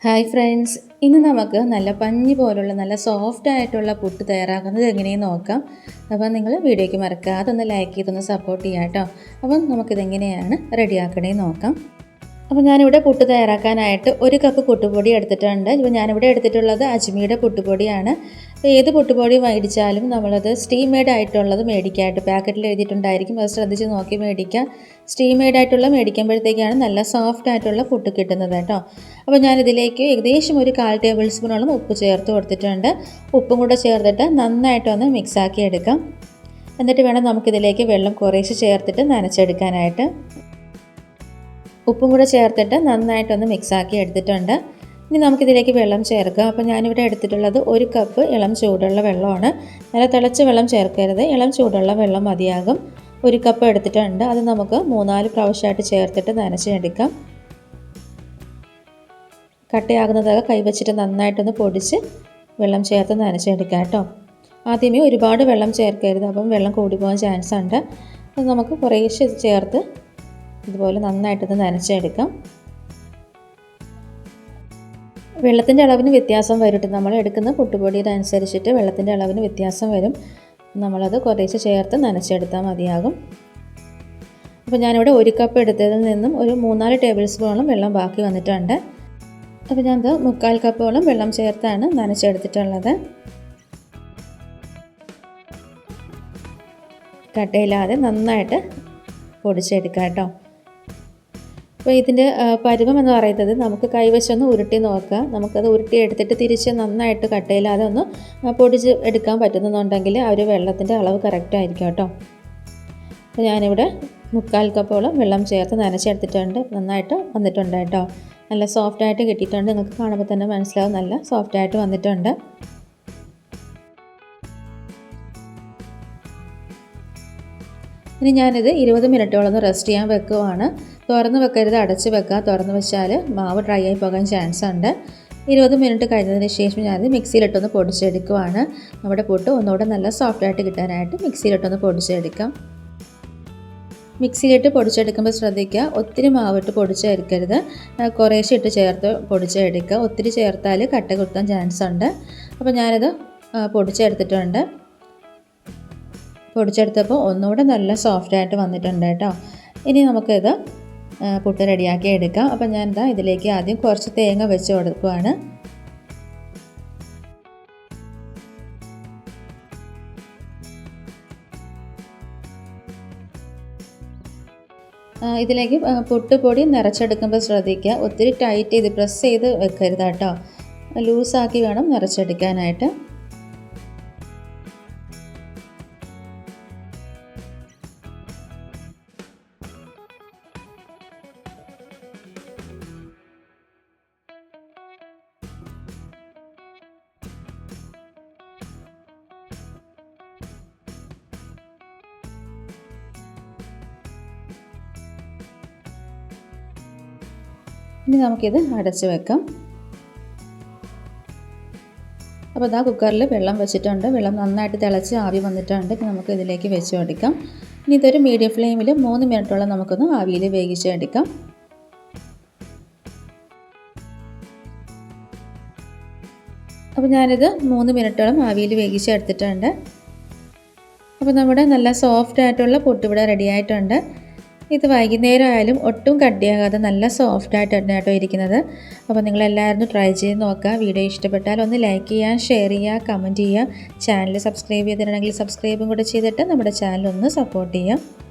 Hi friends, ഇന്ന് നമുക്ക് നല്ല പഞ്ഞി പോലുള്ള നല്ല സോഫ്റ്റ് ആയിട്ടുള്ള പുട്ട് തയ്യാറാക്കുന്നത് എങ്ങനെയെന്ന് നോക്കാം. അപ്പോൾ നിങ്ങൾ വീഡിയോയ്ക്ക് മറക്കാതെ ഒന്ന് ലൈക്ക് ചെയ്തൊന്ന് സപ്പോർട്ട് ചെയ്യാം കേട്ടോ. അപ്പം നമുക്കിതെങ്ങനെയാണ് റെഡിയാക്കണേന്ന് നോക്കാം. അപ്പോൾ ഞാനിവിടെ പുട്ട് തയ്യാറാക്കാനായിട്ട് 1 കപ്പ് പുട്ടുപൊടി എടുത്തിട്ടുണ്ട്. ഇപ്പോൾ ഞാനിവിടെ എടുത്തിട്ടുള്ളത് അജ്മിയുടെ പുട്ടുപൊടിയാണ്. അപ്പോൾ ഏത് പുട്ടുപൊടി മേടിച്ചാലും നമ്മളത് സ്റ്റീം മെയ്ഡ് ആയിട്ടുള്ളത് മേടിക്കാനായിട്ട് പാക്കറ്റിൽ എഴുതിയിട്ടുണ്ടായിരിക്കും. അത് ശ്രദ്ധിച്ച് നോക്കി മേടിക്കുക. സ്റ്റീം മെയ്ഡ് ആയിട്ടുള്ള മേടിക്കുമ്പോഴത്തേക്കാണ് നല്ല സോഫ്റ്റ് ആയിട്ടുള്ള പുട്ട് കിട്ടുന്നത് കേട്ടോ. അപ്പോൾ ഞാനിതിലേക്ക് ഏകദേശം ഒരു 1/4 ടേബിൾ സ്പൂണോളം ഉപ്പ് ചേർത്ത് കൊടുത്തിട്ടുണ്ട്. ഉപ്പും കൂടെ ചേർത്തിട്ട് നന്നായിട്ടൊന്ന് മിക്സാക്കി എടുക്കാം. എന്നിട്ട് വേണം നമുക്കിതിലേക്ക് വെള്ളം കുറേശ്ശെ ചേർത്തിട്ട് നനച്ചെടുക്കാനായിട്ട്. ഉപ്പും കൂടെ ചേർത്തിട്ട് നന്നായിട്ടൊന്ന് മിക്സാക്കി എടുത്തിട്ടുണ്ട്. ഇനി നമുക്കിതിലേക്ക് വെള്ളം ചേർക്കാം. അപ്പോൾ ഞാനിവിടെ എടുത്തിട്ടുള്ളത് 1 കപ്പ് ഇളം ചൂടുള്ള വെള്ളമാണ്. നല്ല തിളച്ച വെള്ളം ചേർക്കരുത്, ഇളം ചൂടുള്ള വെള്ളം മതിയാകും. 1 കപ്പ് എടുത്തിട്ടുണ്ട്. അത് നമുക്ക് 3-4 പ്രാവശ്യമായിട്ട് ചേർത്തിട്ട് നനച്ചെടുക്കാം. കട്ടയാകുന്നതൊക്കെ കൈവച്ചിട്ട് നന്നായിട്ടൊന്ന് പൊടിച്ച് വെള്ളം ചേർത്ത് നനച്ചെടുക്കാം കേട്ടോ. ആദ്യമേ ഒരുപാട് വെള്ളം ചേർക്കരുത്, അപ്പം വെള്ളം കൂടിപ്പോകാൻ ചാൻസ് ഉണ്ട്. അത് നമുക്ക് കുറേശ്ശെ ചേർത്ത് ഇതുപോലെ നന്നായിട്ടൊന്ന് നനച്ചെടുക്കാം. വെള്ളത്തിൻ്റെ അളവിന് വ്യത്യാസം വരും. നമ്മൾ എടുക്കുന്ന പുട്ടുപൊടിയുടെ അനുസരിച്ചിട്ട് വെള്ളത്തിൻ്റെ അളവിന് വ്യത്യാസം വരും. നമ്മളത് കുറേശ്ശെ ചേർത്ത് നനച്ചെടുത്താൽ മതിയാകും. അപ്പോൾ ഞാനിവിടെ 1 കപ്പ് എടുത്തതിൽ നിന്നും ഒരു 3-4 ടേബിൾ സ്പൂണോളം വെള്ളം ബാക്കി വന്നിട്ടുണ്ട്. അപ്പോൾ ഞാനത് 3/4 കപ്പോളം വെള്ളം ചേർത്താണ് നനച്ചെടുത്തിട്ടുള്ളത്. കട്ടയില്ലാതെ നന്നായിട്ട് പൊടിച്ചെടുക്കാം കേട്ടോ. അപ്പോൾ ഇതിൻ്റെ പരുവം എന്ന് പറയുന്നത് നമുക്ക് കൈവശമൊന്ന് ഉരുട്ടി നോക്കാം. നമുക്കത് ഉരുട്ടി എടുത്തിട്ട് തിരിച്ച് നന്നായിട്ട് കട്ടയില്ലാതെ ഒന്ന് പൊടിച്ച് എടുക്കാൻ പറ്റുന്നുണ്ടെങ്കിൽ ആ ഒരു വെള്ളത്തിൻ്റെ അളവ് കറക്റ്റായിരിക്കും കേട്ടോ. അപ്പോൾ ഞാനിവിടെ 3/4 കപ്പോളം വെള്ളം ചേർത്ത് നനച്ചെടുത്തിട്ടുണ്ട്. നന്നായിട്ട് വന്നിട്ടുണ്ട് കേട്ടോ. നല്ല സോഫ്റ്റായിട്ട് കിട്ടിയിട്ടുണ്ട്. നിങ്ങൾക്ക് കാണുമ്പോൾ തന്നെ മനസ്സിലാവും, നല്ല സോഫ്റ്റായിട്ട് വന്നിട്ടുണ്ട്. ഇനി ഞാനിത് 20 മിനിറ്റോളം റെസ്റ്റ് ചെയ്യാൻ വെക്കുവാണ്. തുറന്ന് വെക്കരുത്, അടച്ച് വെക്കുക. തുറന്ന് വെച്ചാൽ മാവ് ഡ്രൈ ആയി പോകാൻ ചാൻസ് ഉണ്ട്. 20 മിനിറ്റ് കഴിഞ്ഞതിന് ശേഷം ഞാനത് മിക്സിയിലിട്ടൊന്ന് പൊടിച്ചെടുക്കുവാണ്. നമ്മുടെ പുട്ട് ഒന്നുകൂടെ നല്ല സോഫ്റ്റായിട്ട് കിട്ടാനായിട്ട് മിക്സിയിലിട്ടൊന്ന് പൊടിച്ചെടുക്കാം. മിക്സിയിലിട്ട് പൊടിച്ചെടുക്കുമ്പോൾ ശ്രദ്ധിക്കുക, ഒത്തിരി മാവിട്ട് പൊടിച്ചെടുക്കരുത്. കുറേശ്ശെ ഇട്ട് ചേർത്ത് പൊടിച്ചെടുക്കുക. ഒത്തിരി ചേർത്താൽ കട്ട കുത്താൻ ചാൻസ് ഉണ്ട്. അപ്പോൾ ഞാനിത് പൊടിച്ചെടുത്തിട്ടുണ്ട്. പൊടിച്ചെടുത്തപ്പോൾ ഒന്നുകൂടെ നല്ല സോഫ്റ്റായിട്ട് വന്നിട്ടുണ്ട് കേട്ടോ. ഇനി നമുക്കിത് പുട്ട് റെഡിയാക്കി എടുക്കാം. അപ്പം ഞാനിതാ ഇതിലേക്ക് ആദ്യം കുറച്ച് തേങ്ങ വെച്ച് കൊടുക്കുകയാണ്. ഇതിലേക്ക് പുട്ടുപൊടി നിറച്ചെടുക്കുമ്പോൾ ശ്രദ്ധിക്കുക, ഒത്തിരി ടൈറ്റ് ചെയ്ത് പ്രസ് ചെയ്ത് വെക്കരുത് കേട്ടോ. ലൂസാക്കി വേണം നിറച്ചെടുക്കാനായിട്ട്. ഇനി നമുക്കിത് അടച്ച് വെക്കാം. അപ്പോൾ ഇതാ കുക്കറിൽ വെള്ളം വെച്ചിട്ടുണ്ട്. വെള്ളം നന്നായിട്ട് തിളച്ച് ആവി വന്നിട്ടുണ്ട്. നമുക്ക് ഇതിലേക്ക് വെച്ച് കൊടുക്കാം. ഇനി ഇതൊരു മീഡിയം ഫ്ലെയിമിൽ 3 മിനിറ്റോളം നമുക്കൊന്ന് ആവിയിൽ വേവിച്ചെടുക്കാം. അപ്പോൾ ഞാനിത് 3 മിനിറ്റോളം ആവിയിൽ വേവിച്ചെടുത്തിട്ടുണ്ട്. അപ്പോൾ നമ്മുടെ നല്ല സോഫ്റ്റ് ആയിട്ടുള്ള പുട്ട് ഇവിടെ റെഡി ആയിട്ടുണ്ട്. ഇത് വൈകുന്നേരം ആയാലും ഒട്ടും കട്ടിയാകാതെ നല്ല സോഫ്റ്റായിട്ടാണ് കേട്ടോ ഇരിക്കുന്നത്. അപ്പോൾ നിങ്ങളെല്ലാവരും ട്രൈ ചെയ്ത് നോക്കുക. വീഡിയോ ഇഷ്ടപ്പെട്ടാൽ ഒന്ന് ലൈക്ക് ചെയ്യുക, ഷെയർ ചെയ്യുക, കമൻറ്റ് ചെയ്യുക. ചാനൽ സബ്സ്ക്രൈബ് ചെയ്തിട്ടുണ്ടെങ്കിൽ സബ്സ്ക്രൈബും കൂടെ ചെയ്തിട്ട് നമ്മുടെ ചാനൽ ഒന്ന് സപ്പോർട്ട് ചെയ്യുക.